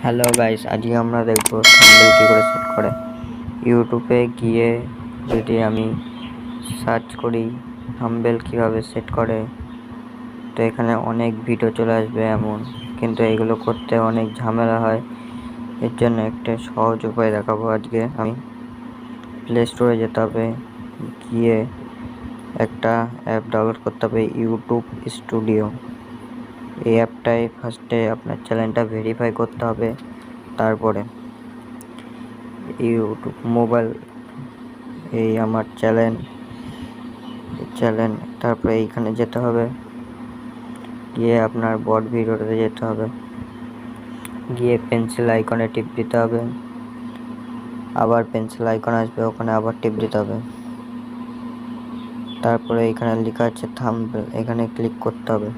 Hello guys, আজকে আমরা দেখব থাম্বনেল কী করে সেট করে। ইউটিউবে গিয়ে যদি আমি সার্চ করি থাম্বনেল কীভাবে সেট করে, তো এখানে অনেক ভিডিও চলে আসবে এমন, কিন্তু এগুলো করতে অনেক ঝামেলা হয়। এর জন্য একটা সহজ উপায় দেখাবো আজকে আমি। প্লে স্টোরে যেতে হবে, গিয়ে একটা অ্যাপ ডাউনলোড করতে হবে, ইউটিউব স্টুডিও। এই অ্যাপটায় ফার্স্টে আপনার চ্যানেলটা ভেরিফাই করতে হবে। তারপরে ইউটিউব মোবাইল, এই আমার চ্যানেল তারপরে এইখানে যেতে হবে, গিয়ে আপনার বট ভিডিওতে যেতে হবে, গিয়ে পেন্সিল আইকনে টিপ দিতে হবে, আবার পেন্সিল আইকন আসবে, ওখানে আবার টিপ দিতে হবে। তারপরে এখানে লেখা আছে থাম্বনেল, এখানে ক্লিক করতে হবে।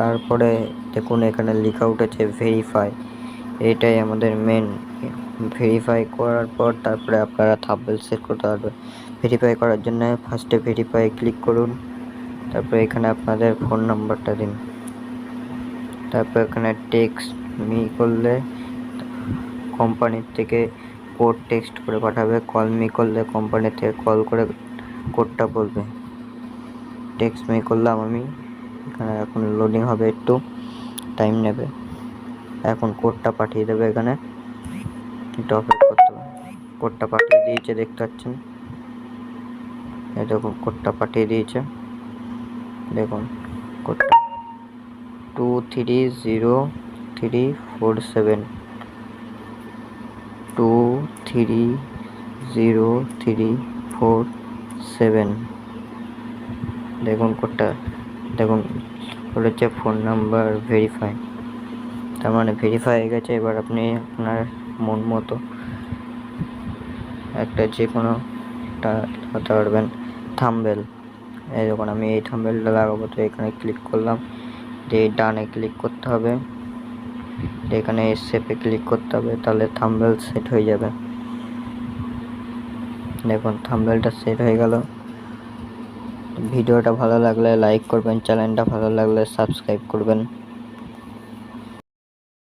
তারপরে দেখুন এখানে লেখা উঠেছে ভেরিফাই, এটাই আমাদের মেন। ভেরিফাই করার পর তারপরে আপনারা থাম্বনেল সেট করতে পারবেন। ভেরিফাই করার জন্য ফার্স্টে ভেরিফাই ক্লিক করুন, তারপরে এখানে আপনাদের ফোন নাম্বারটা দিন, তারপর এখানে টেক্সট মি করলে কোম্পানির থেকে কোড টেক্সট করে পাঠাবে, কল মি করলে কোম্পানি থেকে কল করে কোডটা বলবে। টেক্সট মি করলাম আমি, এখানে এখন লোডিং হবে, একটু টাইম নেবে। এখন কোডটা পাঠিয়ে দেবে, এখানে একটু অপেক্ষা করতে হবে। কোডটা পাঠিয়ে দিয়েছে, দেখতে পাচ্ছেন, এই দেখুন কোডটা পাঠিয়ে দিয়েছে। দেখুন কোডটা 230347 230347। দেখুন কোডটা, দেখুন বলেছে ফোন নাম্বার ভেরিফাই, তার মানে ভেরিফাই হয়ে গেছে। এবার আপনি আপনার মন মতো একটা যে কোনো লাগাতে পারবেন থাম্বনেল। এই দেখুন আমি এই থাম্বনেলটা লাগাবো, তো এখানে ক্লিক করলাম, দিয়ে ডানে ক্লিক করতে হবে, এখানে শেপে ক্লিক করতে হবে, তাহলে থাম্বনেল সেট হয়ে যাবে। দেখুন থাম্বনেলটা সেট হয়ে গেল। ভিডিওটা ভালো লাগলে লাইক করবেন, চ্যানেলটা ভালো লাগলে সাবস্ক্রাইব করবেন।